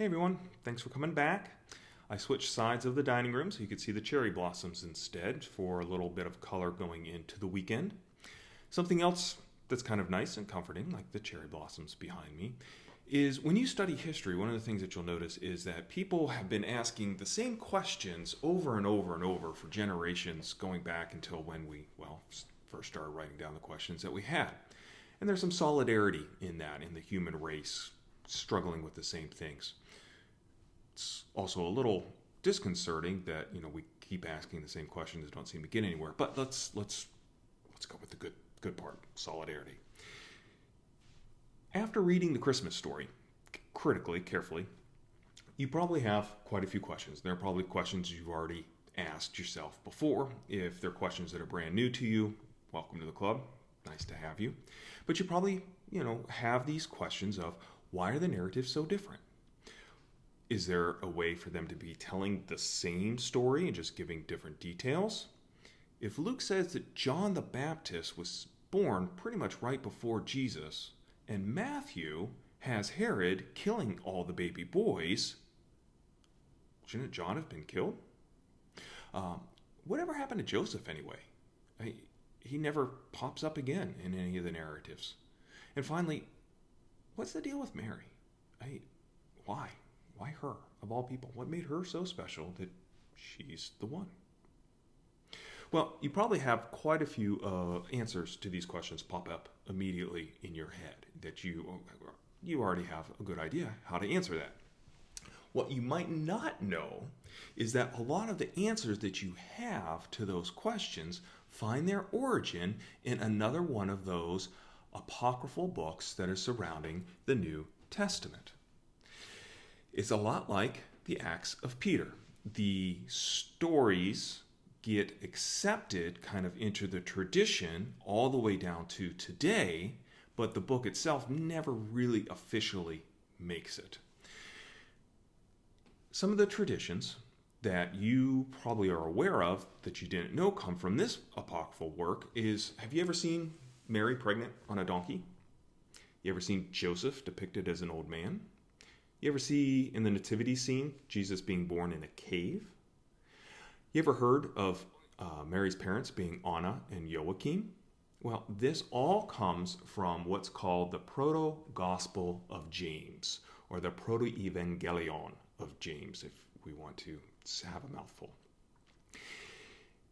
Hey everyone, thanks for coming back. I switched sides of the dining room so you could see the cherry blossoms instead for a little bit of color going into the weekend. Something else that's kind of nice and comforting, like the cherry blossoms behind me, is when you study history, one of the things that you'll notice is that people have been asking the same questions over and over and over for generations going back until when we, first started writing down the questions that we had. And there's some solidarity in that, in the human race struggling with the same things. It's also a little disconcerting that we keep asking the same questions and don't seem to get anywhere. But let's go with the good part, solidarity. After reading the Christmas story critically, carefully, you probably have quite a few questions. There are probably questions you've already asked yourself before. If they're questions that are brand new to you, welcome to the club. Nice to have you. But you probably, have these questions of why are the narratives so different? Is there a way for them to be telling the same story and just giving different details? If Luke says that John the Baptist was born pretty much right before Jesus, and Matthew has Herod killing all the baby boys, shouldn't John have been killed? Whatever happened to Joseph anyway? He never pops up again in any of the narratives. And finally, what's the deal with Mary? Why? Why her, of all people? What made her so special that she's the one? Well, you probably have quite a few answers to these questions pop up immediately in your head that you already have a good idea how to answer that. What you might not know is that a lot of the answers that you have to those questions find their origin in another one of those apocryphal books that are surrounding the New Testament. It's a lot like the Acts of Peter. The stories get accepted kind of into the tradition all the way down to today, but the book itself never really officially makes it. Some of the traditions that you probably are aware of that you didn't know come from this apocryphal work is, have you ever seen Mary pregnant on a donkey? You ever seen Joseph depicted as an old man? You ever see in the nativity scene Jesus being born in a cave? You ever heard of Mary's parents being Anna and Joachim? Well, this all comes from what's called the Proto-Gospel of James, or the Proto-Evangelion of James, if we want to have a mouthful.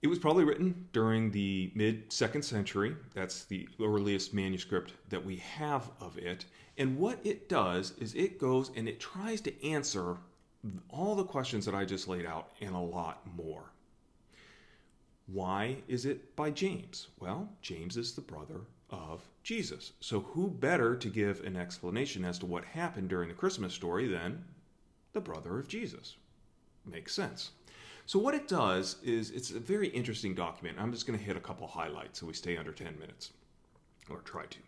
It was probably written during the mid-2nd century. That's the earliest manuscript that we have of it. And what it does is it goes and it tries to answer all the questions that I just laid out and a lot more. Why is it by James? Well, James is the brother of Jesus. So who better to give an explanation as to what happened during the Christmas story than the brother of Jesus? Makes sense. So what it does is, it's a very interesting document. I'm just going to hit a couple highlights so we stay under 10 minutes, or try to.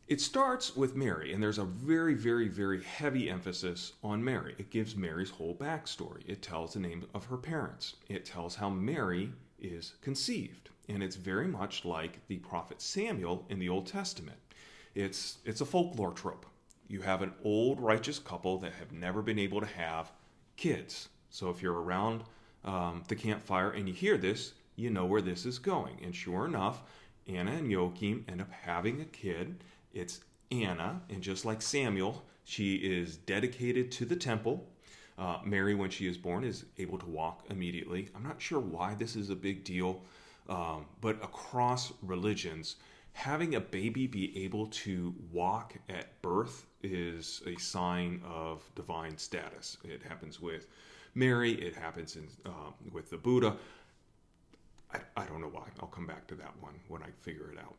It starts with Mary, and there's a very, very, very heavy emphasis on Mary. It gives Mary's whole backstory. It tells the name of her parents. It tells how Mary is conceived, and it's very much like the prophet Samuel in the Old Testament. It's a folklore trope. You have an old righteous couple that have never been able to have kids. So if you're around the campfire and you hear this, you know where this is going. And sure enough, Anna and Joachim end up having a kid. It's Anna, and just like Samuel, she is dedicated to the temple. Mary, when she is born, is able to walk immediately. I'm not sure why this is a big deal, but across religions, having a baby be able to walk at birth is a sign of divine status. It happens with Mary, it happens with the Buddha. I don't know why. I'll come back to that one when I figure it out.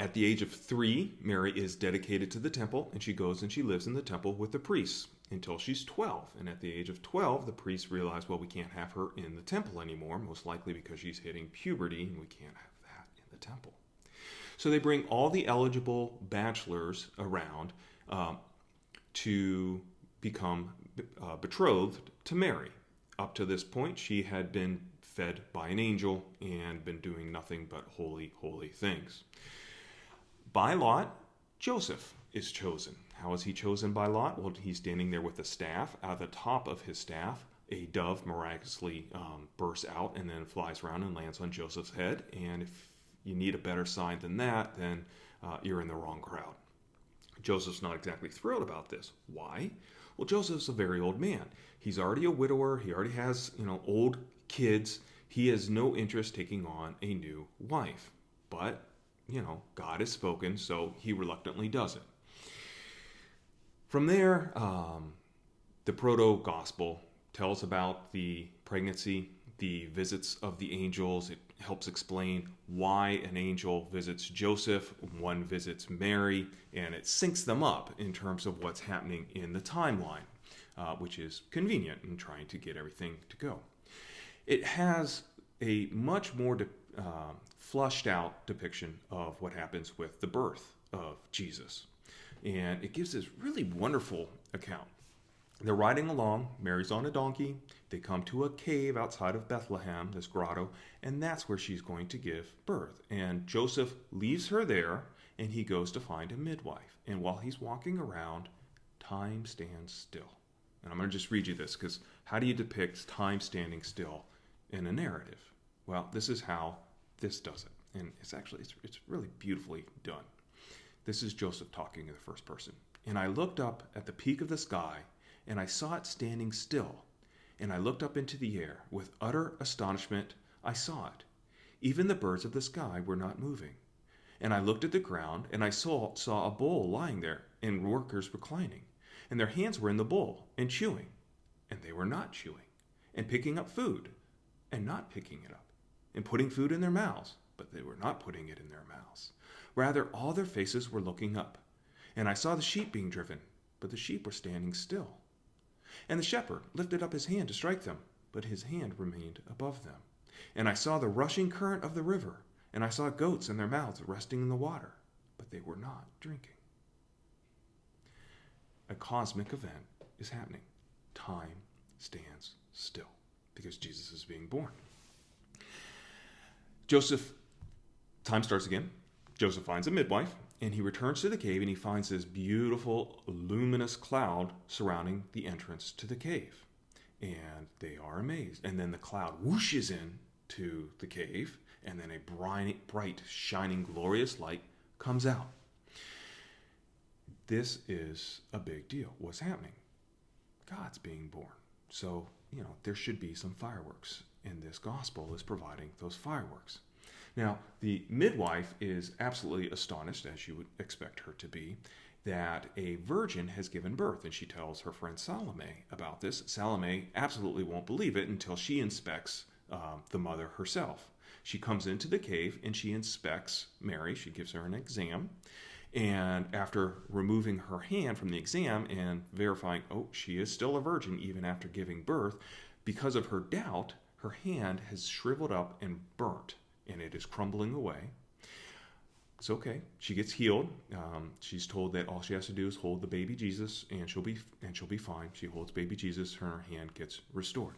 At the age of 3, Mary is dedicated to the temple, and she goes and she lives in the temple with the priests until she's 12. And at the age of 12, the priests realize, well, we can't have her in the temple anymore, most likely because she's hitting puberty, and we can't have that in the temple. So they bring all the eligible bachelors around to become betrothed to Mary. Up to this point, she had been fed by an angel and been doing nothing but holy, holy things. By lot, Joseph is chosen. How is he chosen by Lot? Well, he's standing there with a staff. Out of the top of his staff, a dove miraculously bursts out and then flies around and lands on Joseph's head. And if you need a better sign than that, then you're in the wrong crowd. Joseph's not exactly thrilled about this. Why? Well, Joseph's a very old man. He's already a widower. He already has, old kids. He has no interest taking on a new wife. But, God has spoken, so he reluctantly does it. From there, the proto-gospel tells about the pregnancy, the visits of the angels. It helps explain why an angel visits Joseph, one visits Mary, and it syncs them up in terms of what's happening in the timeline, which is convenient in trying to get everything to go. It has a much more flushed out depiction of what happens with the birth of Jesus. And it gives this really wonderful account. They're riding along. Mary's on a donkey. They come to a cave outside of Bethlehem, this grotto, and that's where she's going to give birth. And Joseph leaves her there, and he goes to find a midwife. And while he's walking around, time stands still. And I'm going to just read you this, because how do you depict time standing still in a narrative? Well, this is how this does it. And it's really beautifully done. This is Joseph talking in the first person. And I looked up at the peak of the sky, and I saw it standing still. And I looked up into the air. With utter astonishment, I saw it. Even the birds of the sky were not moving. And I looked at the ground, and I saw a bowl lying there, and workers reclining. And their hands were in the bowl, and chewing. And they were not chewing. And picking up food, and not picking it up. And putting food in their mouths, but they were not putting it in their mouths. Rather, all their faces were looking up. And I saw the sheep being driven, but the sheep were standing still. And the shepherd lifted up his hand to strike them, but his hand remained above them. And I saw the rushing current of the river, and I saw goats in their mouths resting in the water, but they were not drinking. A cosmic event is happening. Time stands still because Jesus is being born. Time starts again. Joseph finds a midwife, and he returns to the cave, and he finds this beautiful, luminous cloud surrounding the entrance to the cave. And they are amazed. And then the cloud whooshes in to the cave, and then a bright, shining, glorious light comes out. This is a big deal. What's happening? God's being born. So, there should be some fireworks. And this gospel is providing those fireworks. Now, the midwife is absolutely astonished, as you would expect her to be, that a virgin has given birth. And she tells her friend Salome about this. Salome absolutely won't believe it until she inspects the mother herself. She comes into the cave and she inspects Mary. She gives her an exam. And after removing her hand from the exam and verifying, she is still a virgin even after giving birth, because of her doubt, her hand has shriveled up and burnt, and it is crumbling away. It's okay. She gets healed. She's told that all she has to do is hold the baby Jesus, and she'll be fine. She holds baby Jesus, her hand gets restored.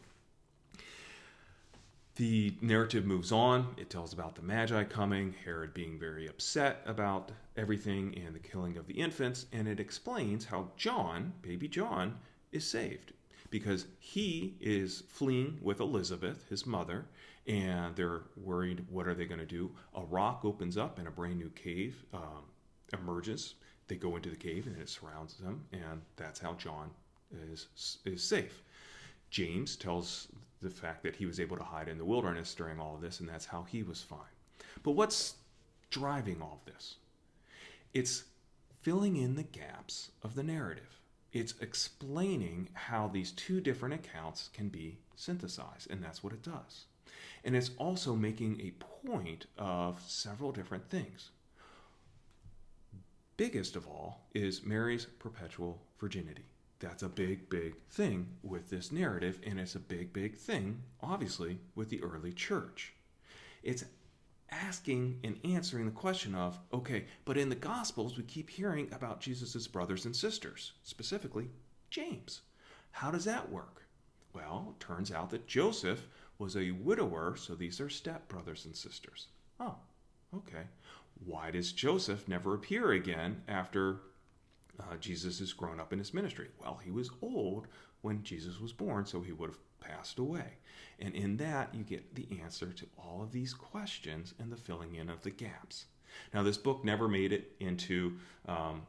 The narrative moves on. It tells about the Magi coming, Herod being very upset about everything and the killing of the infants, and it explains how John, baby John, is saved. Because he is fleeing with Elizabeth, his mother, and they're worried, what are they going to do? A rock opens up and a brand new cave emerges. They go into the cave and it surrounds them, and that's how John is safe. James tells the fact that he was able to hide in the wilderness during all of this, and that's how he was fine. But what's driving all of this? It's filling in the gaps of the narrative. It's explaining how these two different accounts can be synthesized, and that's what it does. And it's also making a point of several different things. Biggest of all is Mary's perpetual virginity. That's a big, big thing with this narrative, and it's a big, big thing, obviously, with the early church. It's asking and answering the question of, okay, but in the Gospels, we keep hearing about Jesus' brothers and sisters, specifically James. How does that work? Well, it turns out that Joseph was a widower, so these are stepbrothers and sisters. Oh, okay. Why does Joseph never appear again after Jesus is grown up in his ministry. Well, he was old when Jesus was born, so he would have passed away. And in that, you get the answer to all of these questions and the filling in of the gaps. Now, this book never made it into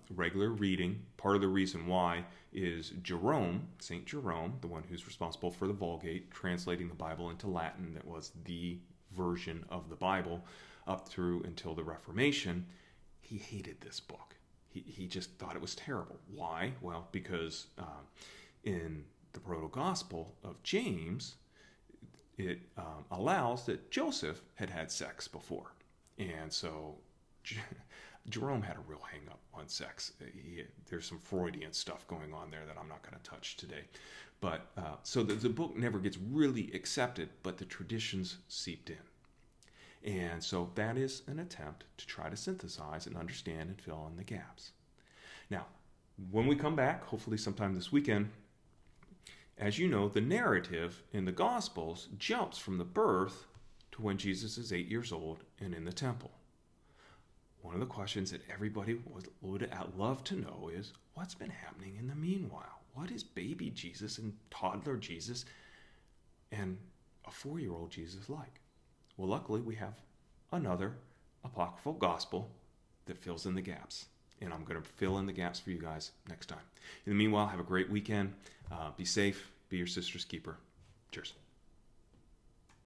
regular reading. Part of the reason why is Jerome, St. Jerome, the one who's responsible for the Vulgate, translating the Bible into Latin, that was the version of the Bible up through until the Reformation. He hated this book. He just thought it was terrible. Why? Well, because in the proto-gospel of James, it allows that Joseph had sex before. And so Jerome had a real hang-up on sex. There's some Freudian stuff going on there that I'm not going to touch today. But so the book never gets really accepted, but the traditions seeped in. And so that is an attempt to try to synthesize and understand and fill in the gaps. Now, when we come back, hopefully sometime this weekend, as you know, the narrative in the Gospels jumps from the birth to when Jesus is 8 years old and in the temple. One of the questions that everybody would love to know is, what's been happening in the meanwhile? What is baby Jesus and toddler Jesus and a 4-year-old Jesus like? Well, luckily, we have another apocryphal gospel that fills in the gaps. And I'm going to fill in the gaps for you guys next time. In the meanwhile, have a great weekend. Be safe. Be your sister's keeper. Cheers.